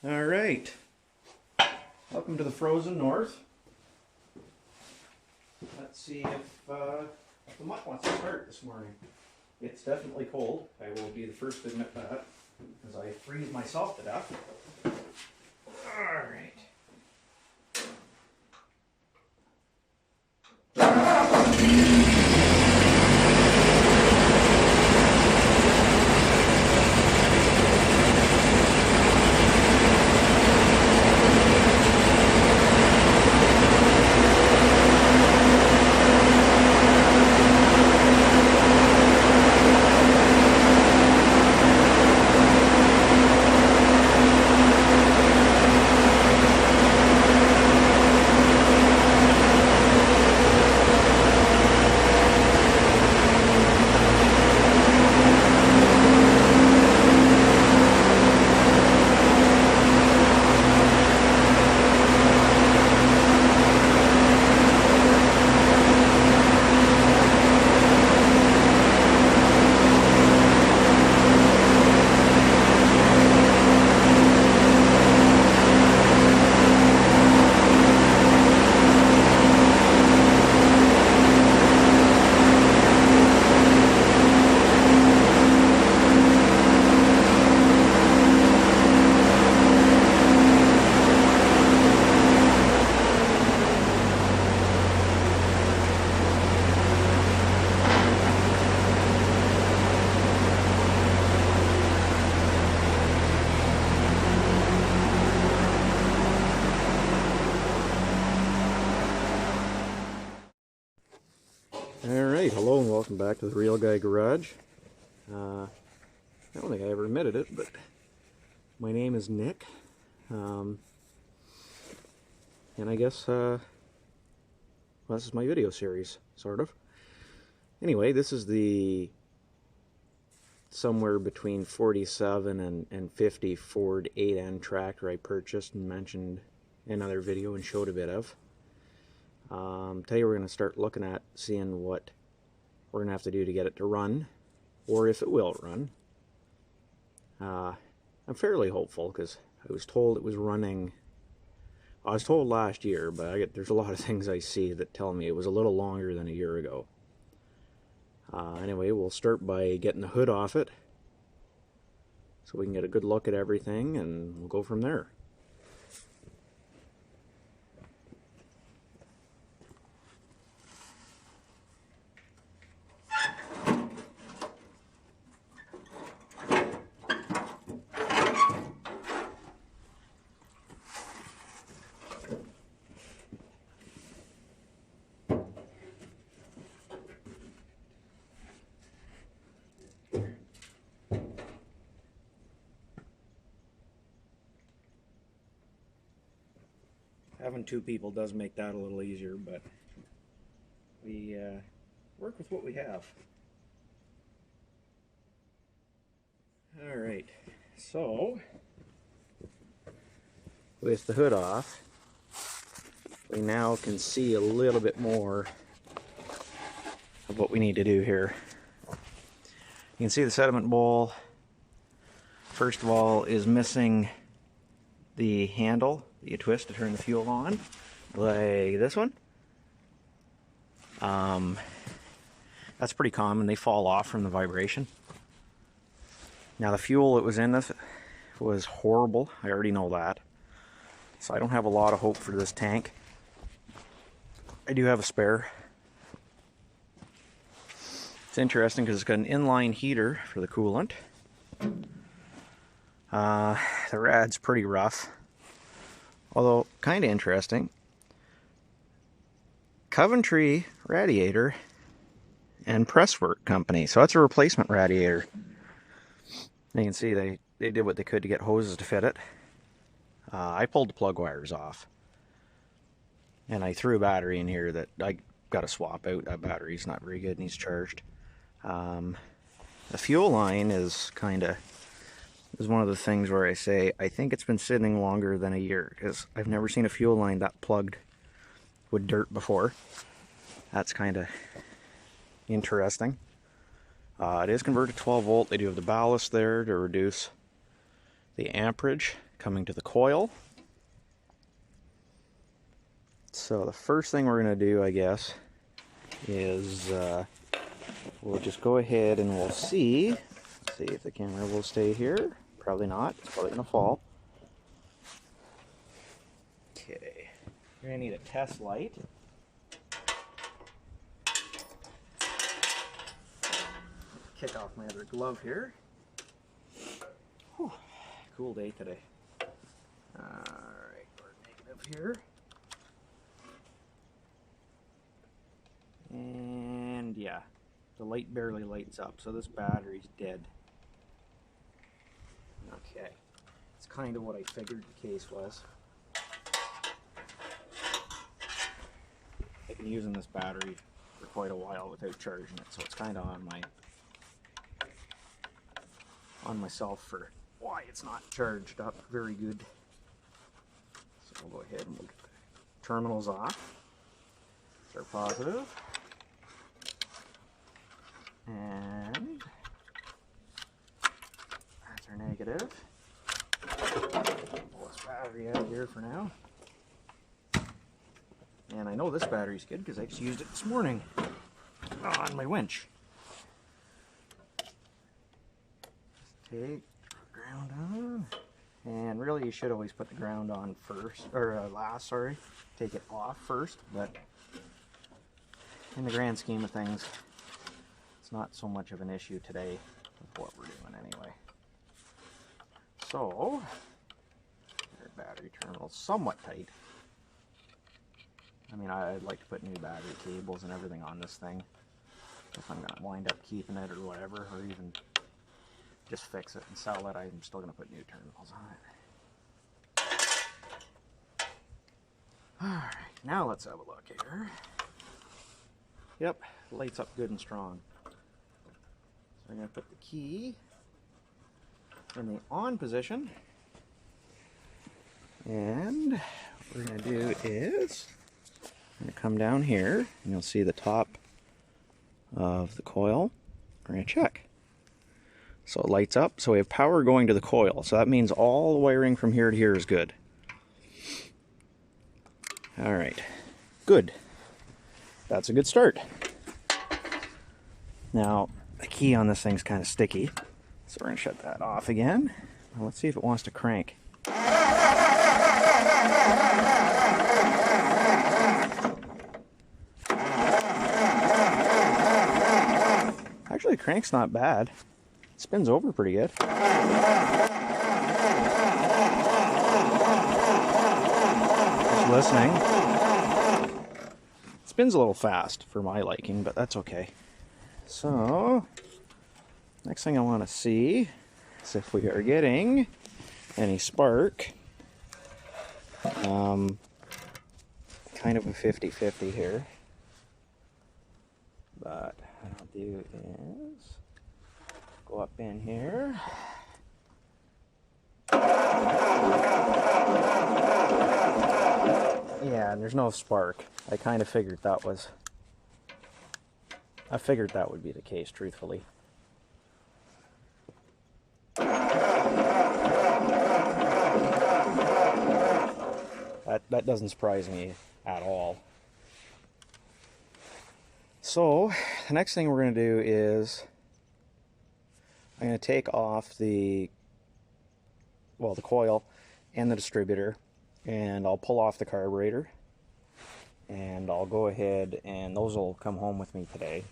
All right, welcome to the frozen north. Let's see if the mutt wants to start this morning. It's definitely cold. I will be the first to admit that, because I freeze myself to death. All right. Alright, hello and welcome back to the Real Guy Garage. I don't think I ever admitted it, but my name is Nick. And I guess, well, this is my video series, sort of. Anyway, this is the somewhere between 47 and 50 Ford 8N tractor I purchased and mentioned in another video and showed a bit of. Today we're going to start looking at seeing what we're going to have to do to get it to run, or if it will run. I'm fairly hopeful because I was told it was running. I was told last year, but there's a lot of things I see that tell me it was a little longer than a year ago. Anyway, we'll start by getting the hood off it so we can get a good look at everything, and we'll go from there. Having two people does make that a little easier, but we work with what we have. Alright, so with the hood off, we now can see a little bit more of what we need to do here. You can see the sediment bowl, first of all, is missing the handle that you twist to turn the fuel on, like this one. That's pretty common. They fall off from the vibration. Now the fuel that was in this was horrible. I already know that. So I don't have a lot of hope for this tank. I do have a spare. It's interesting because it's got an inline heater for the coolant. The rad's pretty rough. Although, kind of interesting. Coventry Radiator and Presswork Company. So that's a replacement radiator. You can see they did what they could to get hoses to fit it. I pulled the plug wires off. And I threw a battery in here that I got to swap out. That battery's not very good and needs charged. The fuel line is one of the things where I say I think it's been sitting longer than a year, because I've never seen a fuel line that plugged with dirt before. That's kind of interesting. It is converted to 12 volt. They do have the ballast there to reduce the amperage, coming to the coil. So the first thing we're going to do, I guess, is we'll just go ahead and we'll see if the camera will stay here. Probably not. It's probably going to fall. Okay. You're going to need a test light. Kick off my other glove here. Whew. Cool day today. Alright, we're negative here. And yeah, the light barely lights up, so this battery's dead. Okay, it's kind of what I figured the case was. I've been using this battery for quite a while without charging it, so it's kind of on myself for why it's not charged up very good. So we'll go ahead and we'll get the terminals off. They're positive. And that's our negative. Pull this battery out of here for now. And I know this battery's good because I just used it this morning on my winch. Take ground on. And really you should always put the ground on first, or last, sorry. Take it off first, but in the grand scheme of things, it's not so much of an issue today with what we're doing anyway. So, our battery terminal's somewhat tight. I mean, I'd like to put new battery cables and everything on this thing if I'm going to wind up keeping it or whatever, or even just fix it and sell it. I'm still going to put new terminals on it. Alright, now let's have a look here. Yep, lights up good and strong. So I'm going to put the key in the on position. And what we're going to do is I'm going to come down here and you'll see the top of the coil. We're going to check. So it lights up. So we have power going to the coil. So that means all the wiring from here to here is good. All right. Good. That's a good start. Now, the key on this thing's kind of sticky. So we're going to shut that off again. Now let's see if it wants to crank. Actually, the crank's not bad. It spins over pretty good. Just listening. It spins a little fast for my liking, but that's okay. So, next thing I want to see is if we are getting any spark. Kind of a 50-50 here. But what I'll do is go up in here. Yeah, and there's no spark. I kind of figured that was... I figured that would be the case, truthfully. That doesn't surprise me at all. So, the next thing we're going to do is I'm going to take off the coil and the distributor, and I'll pull off the carburetor, and I'll go ahead and those will come home with me today.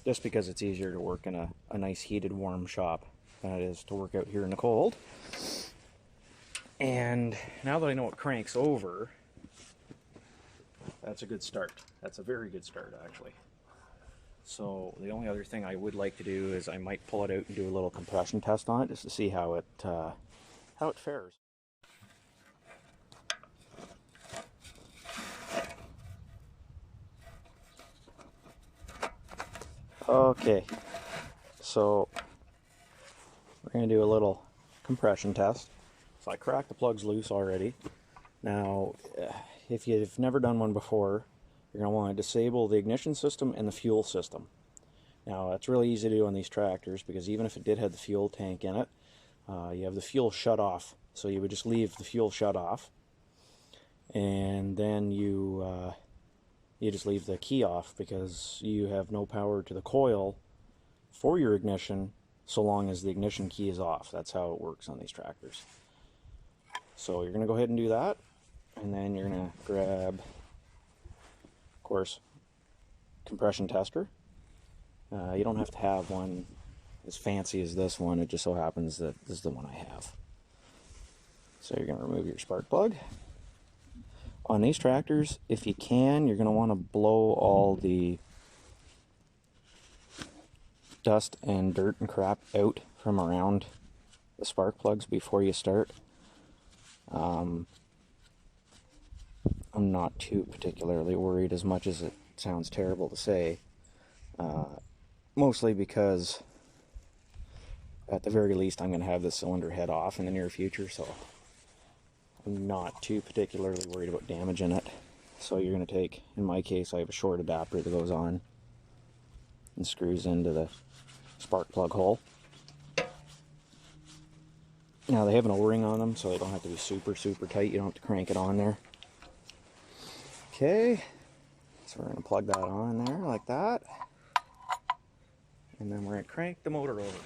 Just because it's easier to work in a nice heated warm shop than it is to work out here in the cold. And now that I know it cranks over, that's a good start. That's a very good start, actually. So the only other thing I would like to do is I might pull it out and do a little compression test on it just to see how it fares. Okay, so we're going to do a little compression test. So I cracked the plugs loose already. Now, if you've never done one before, you're going to want to disable the ignition system and the fuel system. Now, it's really easy to do on these tractors because even if it did have the fuel tank in it, you have the fuel shut off. So you would just leave the fuel shut off, and then you just leave the key off because you have no power to the coil for your ignition so long as the ignition key is off. That's how it works on these tractors. So you're going to go ahead and do that, and then you're going to grab, of course, compression tester. You don't have to have one as fancy as this one. It just so happens that this is the one I have. So you're going to remove your spark plug. On these tractors, if you can, you're going to want to blow all the dust and dirt and crap out from around the spark plugs before you start. I'm not too particularly worried, as much as it sounds terrible to say. Mostly because at the very least I'm going to have the cylinder head off in the near future, so I'm not too particularly worried about damaging it. So you're going to take, in my case, I have a short adapter that goes on and screws into the spark plug hole. Now they have an O-ring on them, so they don't have to be super tight. You don't have to crank it on there. Okay, so we're going to plug that on there like that. And then we're going to crank the motor over.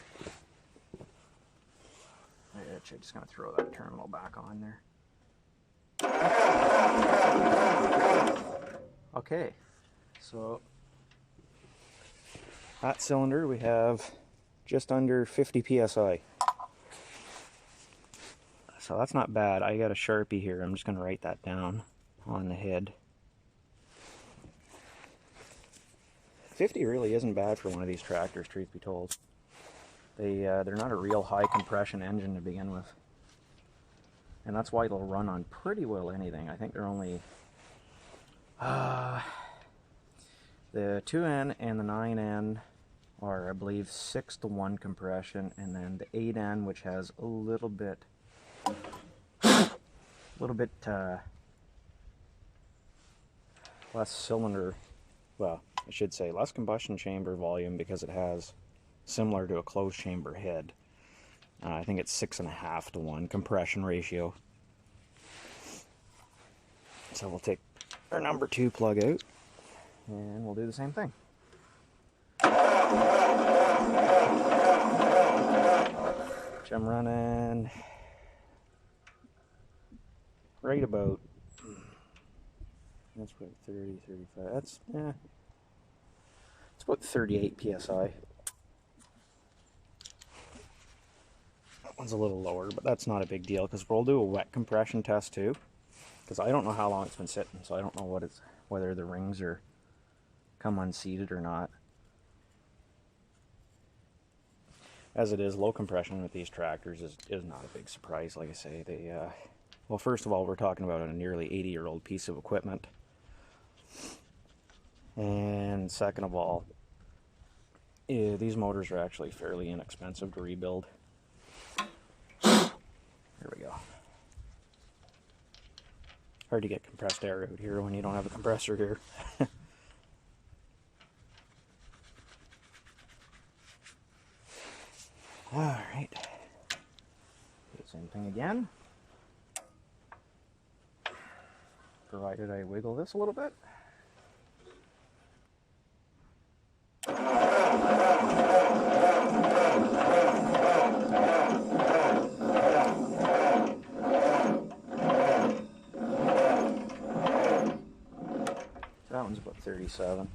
I'm actually just going to throw that terminal back on there. Okay, so that cylinder we have just under 50 psi. So that's not bad. I got a Sharpie here. I'm just going to write that down on the head. 50 really isn't bad for one of these tractors, truth be told. They're not a real high compression engine to begin with. And that's why they'll run on pretty well anything. I think they're only the 2N and the 9N are, I believe, 6-to-1 compression, and then the 8N, which has a little bit less cylinder, well, I should say less combustion chamber volume, because it has similar to a closed chamber head. I think it's 6.5-to-1 compression ratio. So we'll take our number 2 plug out, and we'll do the same thing. Which I'm running right about, that's about 30, 35, that's, yeah, it's about 38 psi. That one's a little lower, but that's not a big deal, because we'll do a wet compression test too, because I don't know how long it's been sitting, so I don't know whether the rings are come unseated or not. As it is, low compression with these tractors is not a big surprise. Like I say, well, first of all, we're talking about a nearly 80-year-old piece of equipment. And second of all, these motors are actually fairly inexpensive to rebuild. There we go. Hard to get compressed air out here when you don't have a compressor here. Alright. Do the same thing again. Provided I wiggle this a little bit. That one's about 37.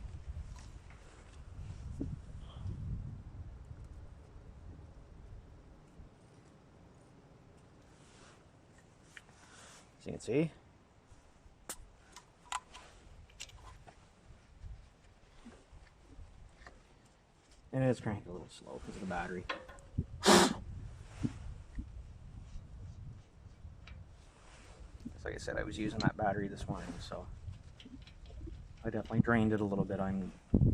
As you can see, and it's cranked a little slow because of the battery. Like I said, I was using that battery this morning, so I definitely drained it a little bit. I'm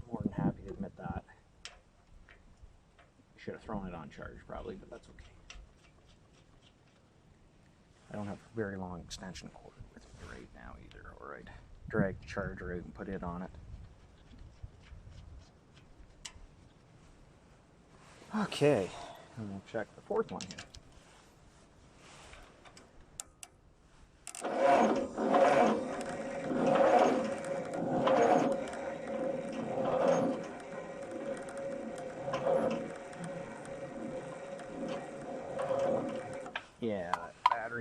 more than happy to admit that. I should have thrown it on charge probably, but that's okay. I don't have a very long extension cord with me right now either, or I'd drag the charger out and put it on it. Okay, and we'll check the fourth one here.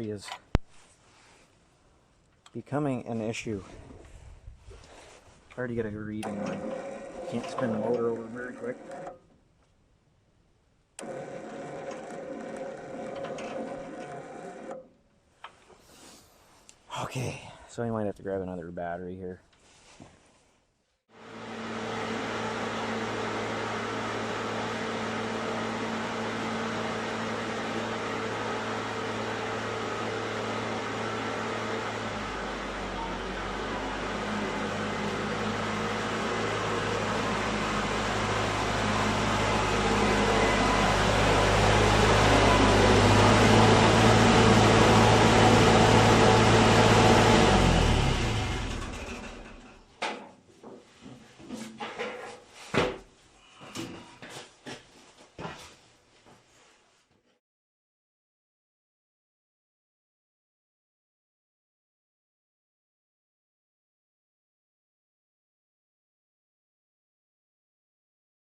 battery is becoming an issue. Hard to get a reading when you can't spin the motor over very quick. Okay, so I might have to grab another battery here.